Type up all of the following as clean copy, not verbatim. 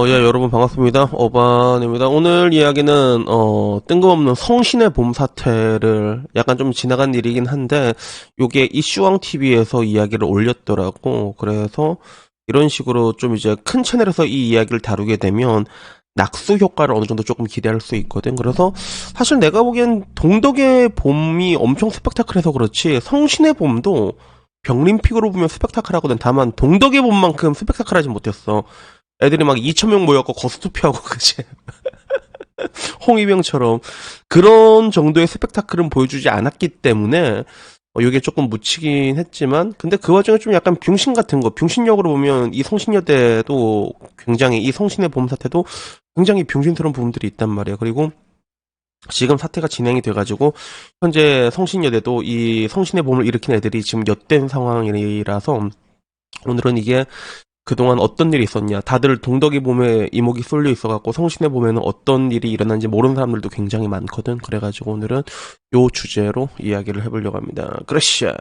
예, 여러분 반갑습니다. 어반입니다. 오늘 이야기는, 뜬금없는 성신의 봄 사태를 약간 좀 지나간 일이긴 한데, 요게 이슈왕 TV에서 이야기를 올렸더라고. 그래서 이런 식으로 좀 이제 큰 채널에서 이 이야기를 다루게 되면, 낙수 효과를 어느 정도 조금 기대할 수 있거든. 그래서 사실 내가 보기엔 동덕의 봄이 엄청 스펙타클해서 그렇지, 성신의 봄도 병림픽으로 보면 스펙타클하거든. 다만 동덕의 봄만큼 스펙타클하지 못했어. 애들이 막 2,000명 모여갖고 거스투표하고 그치. 홍위병처럼 그런 정도의 스펙타클은 보여주지 않았기 때문에 이게 조금 묻히긴 했지만, 근데 그 와중에 좀 약간 병신 같은 거, 병신력으로 보면 이 성신여대도 굉장히, 이 성신의 봄 사태도 굉장히 병신스러운 부분들이 있단 말이야. 그리고 지금 사태가 진행이 돼가지고 현재 성신여대도 이 성신의 봄을 일으킨 애들이 지금 엿된 상황이라서, 오늘은 이게 그동안 어떤 일이 있었냐. 다들 동덕이 봄에 이목이 쏠려 있어갖고 성신의 봄에는 어떤 일이 일어난지 모르는 사람들도 굉장히 많거든. 그래가지고 오늘은 요 주제로 이야기를 해보려고 합니다. 그러시앙.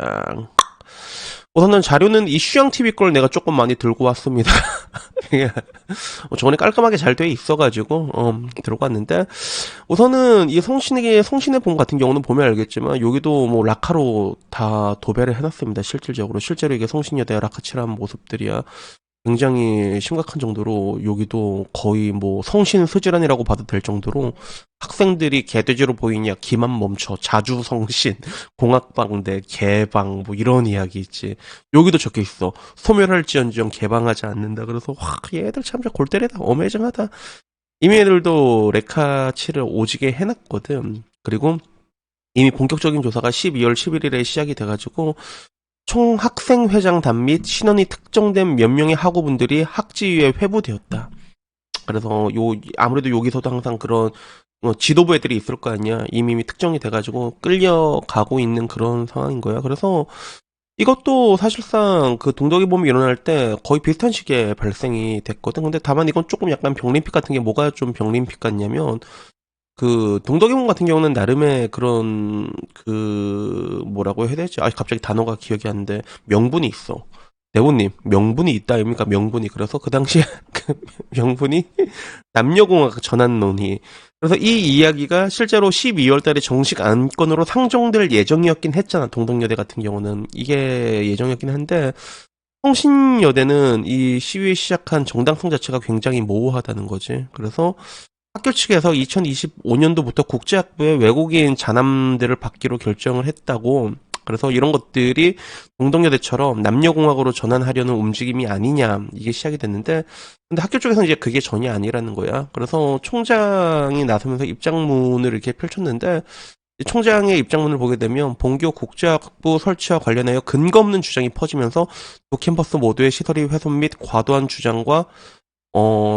우선은 자료는 이슈양 TV 걸 내가 조금 많이 들고 왔습니다. 이게 저번에 깔끔하게 잘 돼 있어가지고 들고 왔는데, 우선은 이 성신의 봄 같은 경우는 보면 알겠지만 여기도 뭐 라카로 다 도배를 해놨습니다. 실질적으로 실제로 이게 성신여대 라카칠한 모습들이야. 굉장히 심각한 정도로 여기도 거의 뭐 성신 스질환이라고 봐도 될 정도로 학생들이 개돼지로 보이냐, 기만 멈춰, 자주성신, 공학방대, 개방 뭐 이런 이야기 있지. 여기도 적혀 있어. 소멸할지언정 개방하지 않는다. 그래서 와, 얘들 참 골 때리다. 어메이징하다. 이미 애들도 레카치를 오지게 해놨거든. 그리고 이미 본격적인 조사가 12월 11일에 시작이 돼가지고 총 학생회장단 및 신원이 특정된 몇 명의 학우분들이 학지위에 회부되었다. 그래서 아무래도 여기서도 항상 그런 지도부 애들이 있을 거 아니야. 이미 특정이 돼가지고 끌려가고 있는 그런 상황인 거야. 그래서 이것도 사실상 그 동덕이 봄이 일어날 때 거의 비슷한 시기에 발생이 됐거든. 근데 다만 이건 조금 약간 병림픽 같은 게 뭐가 좀 병림픽 같냐면, 그 동덕이몽 같은 경우는 나름의 그런 그 뭐라고 해야 되지? 아, 갑자기 단어가 기억이 안 나는데 명분이 있어. 대본님, 명분이 있다 아닙니까? 명분이. 그래서 그 당시에 그 명분이 남녀공학 전환 논의. 그래서 이 이야기가 실제로 12월 달에 정식 안건으로 상정될 예정이었긴 했잖아. 동덕여대 같은 경우는 이게 예정이었긴 한데, 성신여대는 이 시위 시작한 정당성 자체가 굉장히 모호하다는 거지. 그래서 학교 측에서 2025년도부터 국제학부에 외국인 잔함들을 받기로 결정을 했다고. 그래서 이런 것들이 동덕여대처럼 남녀공학으로 전환하려는 움직임이 아니냐, 이게 시작이 됐는데, 근데 학교 쪽에서는 이제 그게 전혀 아니라는 거야. 그래서 총장이 나서면서 입장문을 이렇게 펼쳤는데, 이 총장의 입장문을 보게 되면 본교 국제학부 설치와 관련하여 근거 없는 주장이 퍼지면서 두 캠퍼스 모두의 시설이 훼손 및 과도한 주장과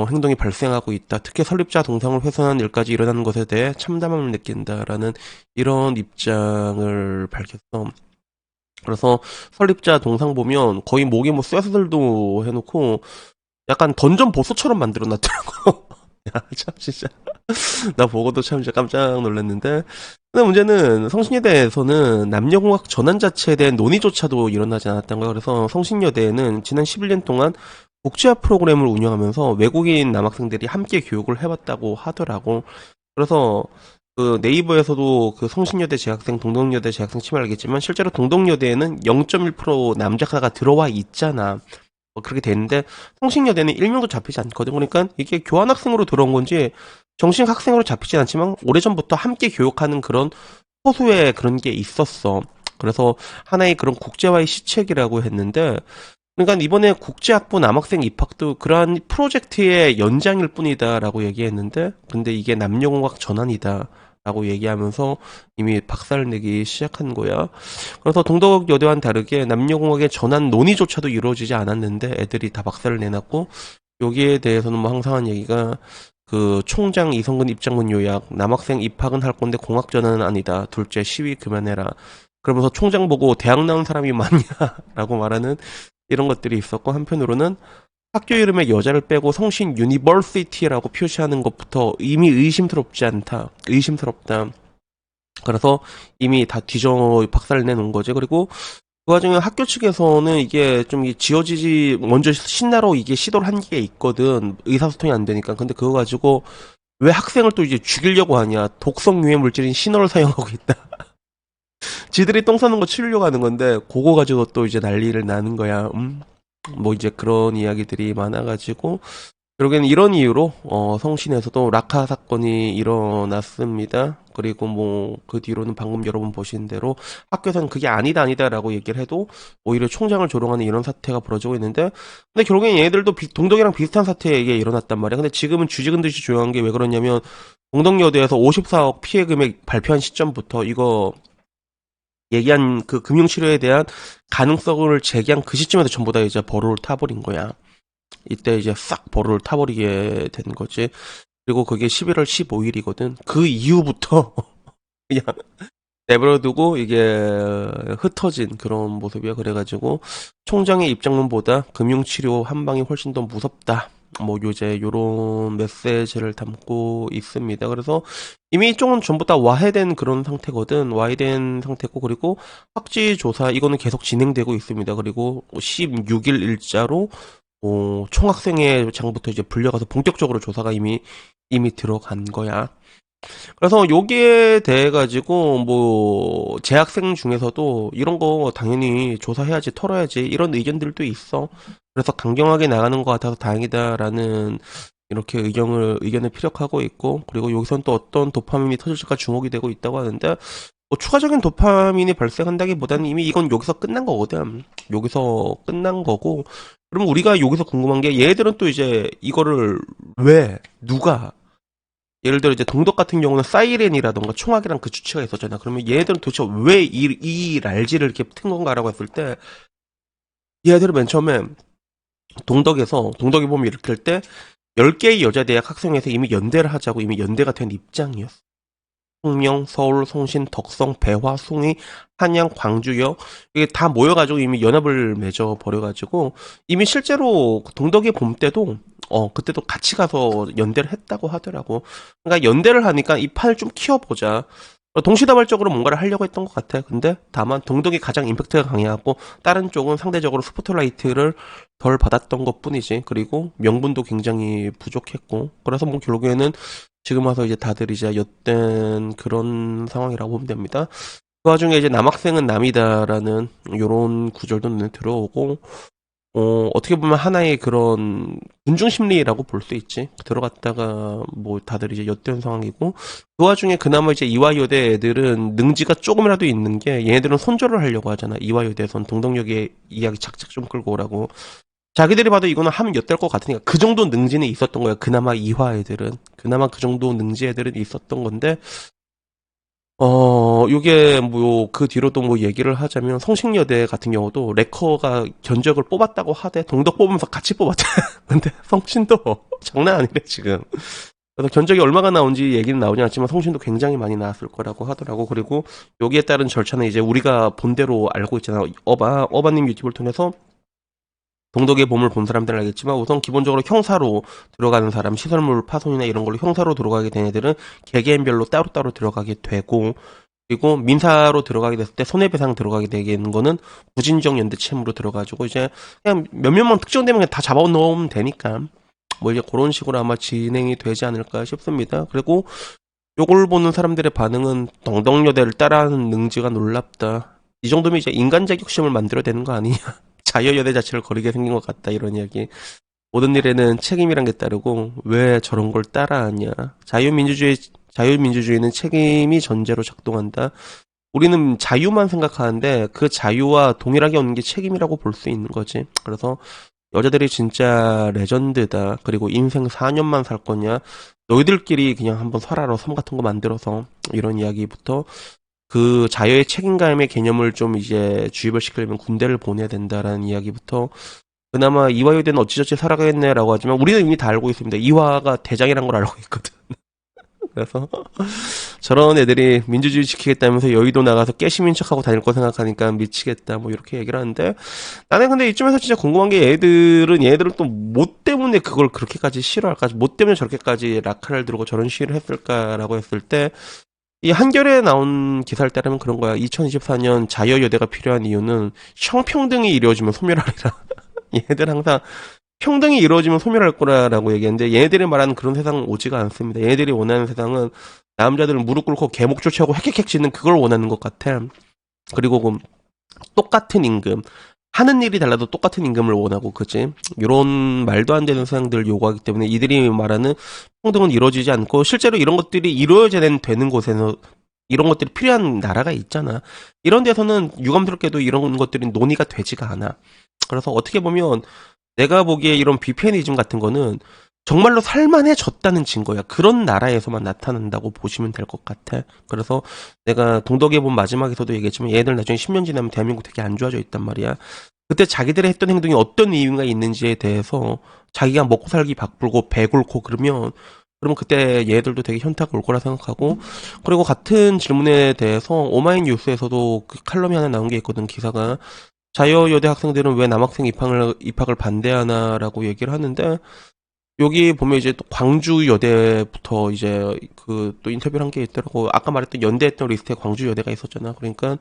행동이 발생하고 있다. 특히 설립자 동상을 훼손한 일까지 일어나는 것에 대해 참담함을 느낀다라는 이런 입장을 밝혔어. 그래서 설립자 동상 보면 거의 목에 뭐 쇠사슬도 해놓고 약간 던전 보스처럼 만들어놨더라고. 야, 참 진짜 나 보고도 참 진짜 깜짝 놀랐는데, 근데 문제는 성신여대에서는 남녀공학 전환 자체에 대한 논의조차도 일어나지 않았던 거야. 그래서 성신여대에는 지난 11년 동안 국제화 프로그램을 운영하면서 외국인 남학생들이 함께 교육을 해봤다고 하더라고. 그래서 그 네이버에서도 그 성신여대 재학생, 동덕여대 재학생 치면 알겠지만 실제로 동덕여대에는 0.1% 남자가 들어와 있잖아. 그렇게 되는데 성신여대는 1명도 잡히지 않거든. 그러니까 이게 교환학생으로 들어온 건지 정식 학생으로 잡히진 않지만 오래전부터 함께 교육하는 그런 소수의 그런 게 있었어. 그래서 하나의 그런 국제화의 시책이라고 했는데, 그러니까 이번에 국제학부 남학생 입학도 그러한 프로젝트의 연장일 뿐이다라고 얘기했는데, 근데 이게 남녀공학 전환이다 라고 얘기하면서 이미 박살을 내기 시작한 거야. 그래서 동덕여대와는 다르게 남녀공학의 전환 논의조차도 이루어지지 않았는데 애들이 다 박살을 내놨고, 여기에 대해서는 뭐 항상 한 얘기가, 그 총장 이성근 입장문 요약, 남학생 입학은 할 건데 공학 전환은 아니다. 둘째, 시위 그만해라. 그러면서 총장 보고 대학 나온 사람이 많냐라고 말하는 이런 것들이 있었고, 한편으로는 학교 이름에 여자를 빼고 성신 유니버시티라고 표시하는 것부터 이미 의심스럽지 않다. 의심스럽다. 그래서 이미 다 뒤져 박살을 내놓은 거지. 그리고 그 와중에 학교 측에서는 이게 좀 지어지지, 먼저 신나로 이게 시도를 한 게 있거든. 의사소통이 안 되니까. 근데 그거 가지고 왜 학생을 또 이제 죽이려고 하냐. 독성 유해 물질인 신호를 사용하고 있다. 지들이 똥 싸는 거 치우려고 하는 건데, 그거 가지고 또 이제 난리를 나는 거야. 뭐 이제 그런 이야기들이 많아가지고, 결국에는 이런 이유로 성신에서도 라카 사건이 일어났습니다. 그리고 뭐 그 뒤로는 방금 여러분 보신 대로 학교에서는 그게 아니다 아니다라고 얘기를 해도 오히려 총장을 조롱하는 이런 사태가 벌어지고 있는데, 근데 결국엔 얘네들도 동덕이랑 비슷한 사태가 일어났단 말이야. 근데 지금은 쥐지근 듯이 조용한 게 왜 그러냐면, 동덕여대에서 54억 피해 금액 발표한 시점부터 이거 얘기한 그 금융치료에 대한 가능성을 제기한 그 시점에서 전부 다 이제 버릇을 타버린 거야. 이때 이제 싹 버릇을 타버리게 된 거지. 그리고 그게 11월 15일이거든. 그 이후부터 그냥 내버려두고 이게 흩어진 그런 모습이야. 그래가지고 총장의 입장문보다 금융치료 한 방이 훨씬 더 무섭다. 뭐 요새 요런 메시지를 담고 있습니다. 그래서 이미 이쪽은 전부 다 와해된 그런 상태거든. 와해된 상태고, 그리고 학지 조사 이거는 계속 진행되고 있습니다. 그리고 16일 일자로 총학생회 장부터 이제 불려가서 본격적으로 조사가 이미 들어간 거야. 그래서 여기에 대해 가지고 뭐 재학생 중에서도 이런 거 당연히 조사해야지, 털어야지 이런 의견들도 있어. 그래서 강경하게 나가는 것 같아서 다행이다라는 이렇게 의견을 피력하고 있고, 그리고 여기선 또 어떤 도파민이 터질까 주목이 되고 있다고 하는데, 뭐 추가적인 도파민이 발생한다기보다는 이미 이건 여기서 끝난 거거든. 여기서 끝난 거고, 그럼 우리가 여기서 궁금한 게, 얘들은 또 이제 이거를 왜 누가, 예를 들어 이제 동덕 같은 경우는 사이렌이라던가 총악이랑 그 주체가 있었잖아. 그러면 얘들은 도대체 왜 이 랄지를 이렇게 튼 건가라고 했을 때, 얘들은 맨 처음에 동덕이 보면 이렇게 할 때 10개의 여자대학 학생회에서 이미 연대를 하자고 이미 연대가 된 입장이었어. 송명, 서울, 송신, 덕성, 배화, 숭이, 한양, 광주역 이게 다 모여가지고 이미 연합을 맺어 버려가지고 이미 실제로 동덕의 봄 때도 그때도 같이 가서 연대를 했다고 하더라고. 그러니까 연대를 하니까 이 판을 좀 키워보자. 동시다발적으로 뭔가를 하려고 했던 것 같아. 근데 다만 동덕이 가장 임팩트가 강해갖고 다른 쪽은 상대적으로 스포트라이트를 덜 받았던 것 뿐이지. 그리고 명분도 굉장히 부족했고. 그래서 뭐 결국에는 지금 와서 이제 다들 이제 엿된 그런 상황이라고 보면 됩니다. 그 와중에 이제 남학생은 남이다라는 요런 구절도 눈에 들어오고, 어떻게 보면 하나의 그런 군중 심리라고 볼 수 있지. 들어갔다가 뭐 다들 이제 엿된 상황이고, 그 와중에 그나마 이제 이화여대 애들은 능지가 조금이라도 있는 게, 얘네들은 손절을 하려고 하잖아. 이화여대에선 동덕역의 이야기 착착 좀 끌고 오라고. 자기들이 봐도 이거는 하면 엿될 것 같으니까 그 정도 능지는 있었던 거야. 그나마 이화 애들은. 그나마 그 정도 능지 애들은 있었던 건데, 요게 뭐 그 뒤로도 뭐 얘기를 하자면 성신여대 같은 경우도 레커가 견적을 뽑았다고 하대. 동덕 뽑으면서 같이 뽑았대. 근데 성신도 장난 아니래 지금. 그래서 견적이 얼마가 나온지 얘기는 나오지 않지만 성신도 굉장히 많이 나왔을 거라고 하더라고. 그리고 여기에 따른 절차는 이제 우리가 본대로 알고 있잖아. 어바님 유튜브를 통해서 동덕의 봄을 본 사람들은 알겠지만, 우선 기본적으로 형사로 들어가는 사람, 시설물 파손이나 이런 걸로 형사로 들어가게 된 애들은 개개인별로 따로따로 들어가게 되고, 그리고 민사로 들어가게 됐을 때 손해배상 들어가게 되는 거는 무진정 연대채무로 들어가지고 이제 그냥 몇몇만 특정되면 그냥 다 잡아놓으면 되니까 뭐 이제 그런 식으로 아마 진행이 되지 않을까 싶습니다. 그리고 요걸 보는 사람들의 반응은 동덕여대를 따라하는 능지가 놀랍다. 이 정도면 이제 인간 자격심을 만들어야 되는 거 아니냐. 자유여대 자체를 거리게 생긴 것 같다 이런 이야기. 모든 일에는 책임이란 게 따르고 왜 저런 걸 따라하냐. 자유민주주의는 책임이 전제로 작동한다. 우리는 자유만 생각하는데 그 자유와 동일하게 오는 게 책임이라고 볼 수 있는 거지. 그래서 여자들이 진짜 레전드다. 그리고 인생 4년만 살 거냐. 너희들끼리 그냥 한번 설하러 섬 같은 거 만들어서 이런 이야기부터 그 자유의 책임감의 개념을 좀 이제 주입을 시키려면 군대를 보내야 된다라는 이야기부터 그나마 이화여대는 어찌저찌 살아가겠네라고 하지만 우리는 이미 다 알고 있습니다. 이화가 대장이란 걸 알고 있거든. 그래서 저런 애들이 민주주의 지키겠다면서 여의도 나가서 깨시민 척하고 다닐 거 생각하니까 미치겠다 뭐 이렇게 얘기를 하는데, 나는 근데 이쯤에서 진짜 궁금한 게 얘들은 또 뭐 때문에 그걸 그렇게까지 싫어할까, 뭐 때문에 저렇게까지 라카를 들고 저런 시위를 했을까라고 했을 때 이 한겨레에 나온 기사를 따르면 그런 거야. 2024년 자유여대가 필요한 이유는 형평등이 이루어지면 소멸하리라. 얘들 항상 평등이 이루어지면 소멸할 거라고 얘기했는데 얘네들이 말하는 그런 세상은 오지가 않습니다. 얘네들이 원하는 세상은 남자들은 무릎 꿇고 개목 조치하고 헥헥헥 짖는 그걸 원하는 것 같아. 그리고 그 똑같은 임금, 하는 일이 달라도 똑같은 임금을 원하고, 그치? 이런 말도 안 되는 세상들을 요구하기 때문에 이들이 말하는 평등은 이루어지지 않고, 실제로 이런 것들이 이루어져야 되는 곳에서 이런 것들이 필요한 나라가 있잖아. 이런 데서는 유감스럽게도 이런 것들이 논의가 되지가 않아. 그래서 어떻게 보면 내가 보기에 이런 비페니즘 같은 거는 정말로 살만해졌다는 증거야. 그런 나라에서만 나타난다고 보시면 될 것 같아. 그래서 내가 동덕에 본 마지막에서도 얘기했지만 얘들 나중에 10년 지나면 대한민국 되게 안 좋아져 있단 말이야. 그때 자기들이 했던 행동이 어떤 의미가 있는지에 대해서 자기가 먹고 살기 바쁘고 배골고 그러면 그때 얘들도 되게 현타가 올 거라 생각하고, 그리고 같은 질문에 대해서 오마이뉴스에서도 그 칼럼이 하나 나온 게 있거든. 기사가 자유여대 학생들은 왜 남학생 입학을 반대하나라고 얘기를 하는데, 여기 보면 이제 또 광주여대부터 이제 그 또 인터뷰를 한 게 있더라고. 아까 말했던 연대 했던 리스트에 광주여대가 있었잖아. 그러니까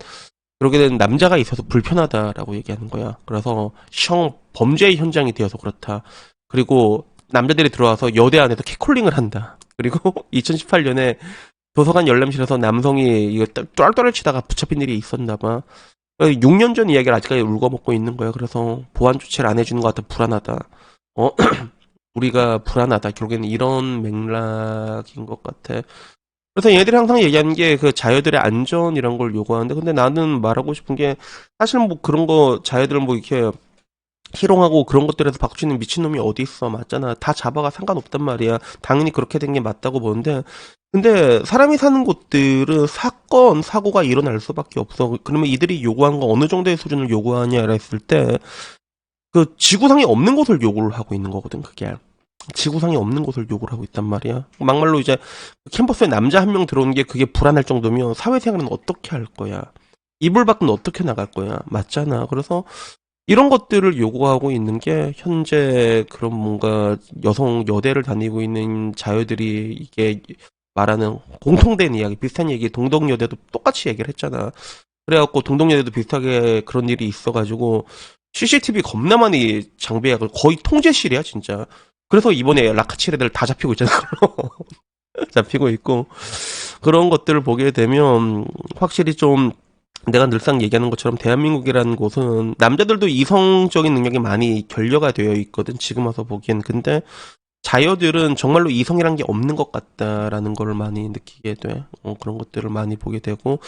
그러게 된 남자가 있어서 불편하다라고 얘기하는 거야. 그래서 범죄의 현장이 되어서 그렇다. 그리고 남자들이 들어와서 여대 안에서 catcalling을 한다. 그리고 2018년에 도서관 열람실에서 남성이 이거 똘똘을 치다가 붙잡힌 일이 있었나 봐. 6년 전 이야기를 아직까지 울거먹고 있는 거야. 그래서 보안 조치를 안 해주는 것 같아. 불안하다. 어? 우리가 불안하다. 결국에는 이런 맥락인 것 같아. 그래서 얘들이 항상 얘기하는 게 그 자녀들의 안전 이런 걸 요구하는데, 근데 나는 말하고 싶은 게 사실 뭐 그런 거 자녀들 뭐 이렇게 희롱하고 그런 것들에서 박치는 미친놈이 어디 있어. 맞잖아. 다 잡아가 상관없단 말이야. 당연히 그렇게 된 게 맞다고 보는데, 근데 사람이 사는 곳들은 사건 사고가 일어날 수밖에 없어. 그러면 이들이 요구한 거 어느 정도의 수준을 요구하냐라 했을 때 그 지구상에 없는 것을 요구를 하고 있는 거거든. 그게 지구상에 없는 것을 요구를 하고 있단 말이야. 막말로 이제 캠퍼스에 남자 한 명 들어오는 게 그게 불안할 정도면 사회생활은 어떻게 할 거야? 이불 밖은 어떻게 나갈 거야? 맞잖아. 그래서 이런 것들을 요구하고 있는 게 현재 그런 뭔가 여성 여대를 다니고 있는 자녀들이 이게 말하는 공통된 이야기, 비슷한 얘기, 동덕여대도 똑같이 얘기를 했잖아. 그래갖고 동덕여대도 비슷하게 그런 일이 있어가지고 CCTV 겁나 많이 장비하고 거의 통제실이야 진짜. 그래서 이번에 라카칠 애들 다 잡히고 있잖아. 잡히고 있고 그런 것들을 보게 되면 확실히 좀 내가 늘상 얘기하는 것처럼 대한민국이라는 곳은 남자들도 이성적인 능력이 많이 결여가 되어 있거든. 지금 와서 보기엔. 근데 자여들은 정말로 이성이란 게 없는 것 같다라는 걸 많이 느끼게 돼. 그런 것들을 많이 보게 되고,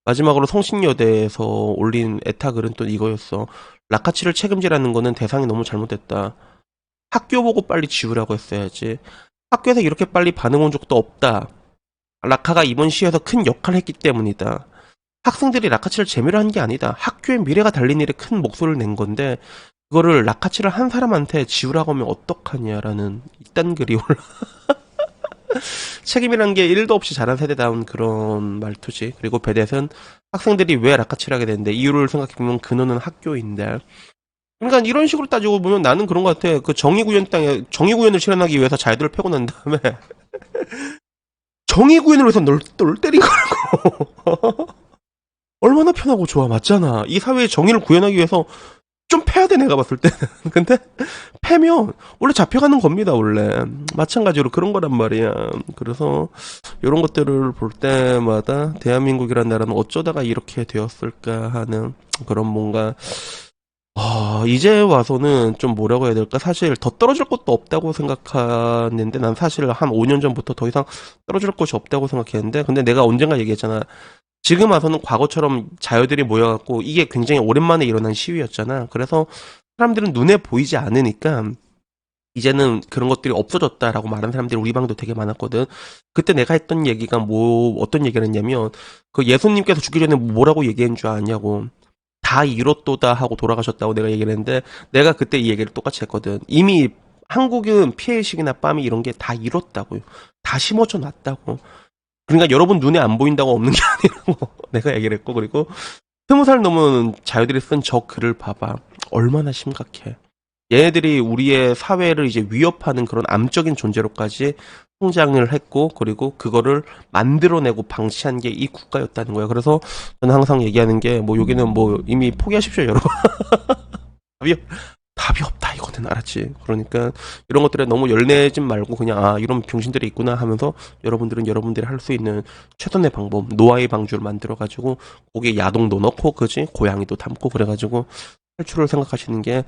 마지막으로 성신여대에서 올린 애타글은 또 이거였어. 라카치를 책임지라는 거는 대상이 너무 잘못됐다. 학교 보고 빨리 지우라고 했어야지. 학교에서 이렇게 빨리 반응 온 적도 없다. 라카가 이번 시에서 큰 역할을 했기 때문이다. 학생들이 라카치를 재미로 한 게 아니다. 학교의 미래가 달린 일에 큰 목소리를 낸 건데 그거를 라카치를 한 사람한테 지우라고 하면 어떡하냐라는 이딴 글이 올라. 책임이란 게 1도 없이 자란 세대다운 그런 말투지. 그리고 베댓은 학생들이 왜 라카치를 하게 되는데 이유를 생각해보면 근원은 학교인데. 그러니까 이런 식으로 따지고 보면 나는 그런 것 같아. 그 정의구현 땅에 정의구현을 실현하기 위해서 자유들을 패고 난 다음에 정의구현을 위해서 널 때린 거라고. 얼마나 편하고 좋아. 맞잖아. 이 사회의 정의를 구현하기 위해서 좀 패야 돼, 내가 봤을 때는. 근데 패면 원래 잡혀가는 겁니다, 원래. 마찬가지로 그런 거란 말이야. 그래서 이런 것들을 볼 때마다 대한민국이라는 나라는 어쩌다가 이렇게 되었을까 하는 그런 뭔가 이제 와서는 좀 뭐라고 해야 될까? 사실 더 떨어질 것도 없다고 생각하는데 난 사실 한 5년 전부터 더 이상 떨어질 것이 없다고 생각했는데, 근데 내가 언젠가 얘기했잖아. 지금 와서는 과거처럼 자유들이 모여갖고 이게 굉장히 오랜만에 일어난 시위였잖아. 그래서 사람들은 눈에 보이지 않으니까 이제는 그런 것들이 없어졌다라고 말하는 사람들이 우리 방도 되게 많았거든. 그때 내가 했던 얘기가 어떤 얘기를 했냐면 그 예수님께서 죽기 전에 뭐라고 얘기한 줄 아냐고. 다 이뤘도다 하고 돌아가셨다고 내가 얘기를 했는데 내가 그때 이 얘기를 똑같이 했거든. 이미 한국은 피해의식이나 빰이 이런 게 다 이뤘다고요. 다 심어져 놨다고. 그러니까 여러분 눈에 안 보인다고 없는 게 아니라고 내가 얘기를 했고, 그리고 20살 넘은 자유들이 쓴 저 글을 봐봐. 얼마나 심각해. 얘네들이 우리의 사회를 이제 위협하는 그런 암적인 존재로까지 성장을 했고, 그리고 그거를 만들어내고 방치한 게 이 국가였다는 거예요. 그래서 저는 항상 얘기하는 게, 뭐, 여기는 뭐, 이미 포기하십시오, 여러분. 답이, 답이 없다, 이거는, 알았지? 그러니까, 이런 것들에 너무 열내지 말고, 그냥, 아, 이런 병신들이 있구나 하면서, 여러분들은 여러분들이 할 수 있는 최선의 방법, 노아의 방주를 만들어가지고, 거기에 야동도 넣고, 그지? 고양이도 담고, 그래가지고, 탈출을 생각하시는 게,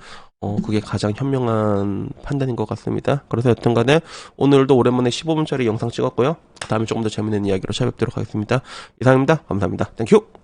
그게 가장 현명한 판단인 것 같습니다. 그래서 여튼 간에, 오늘도 오랜만에 15분짜리 영상 찍었고요. 다음에 조금 더 재밌는 이야기로 찾아뵙도록 하겠습니다. 이상입니다. 감사합니다. 땡큐!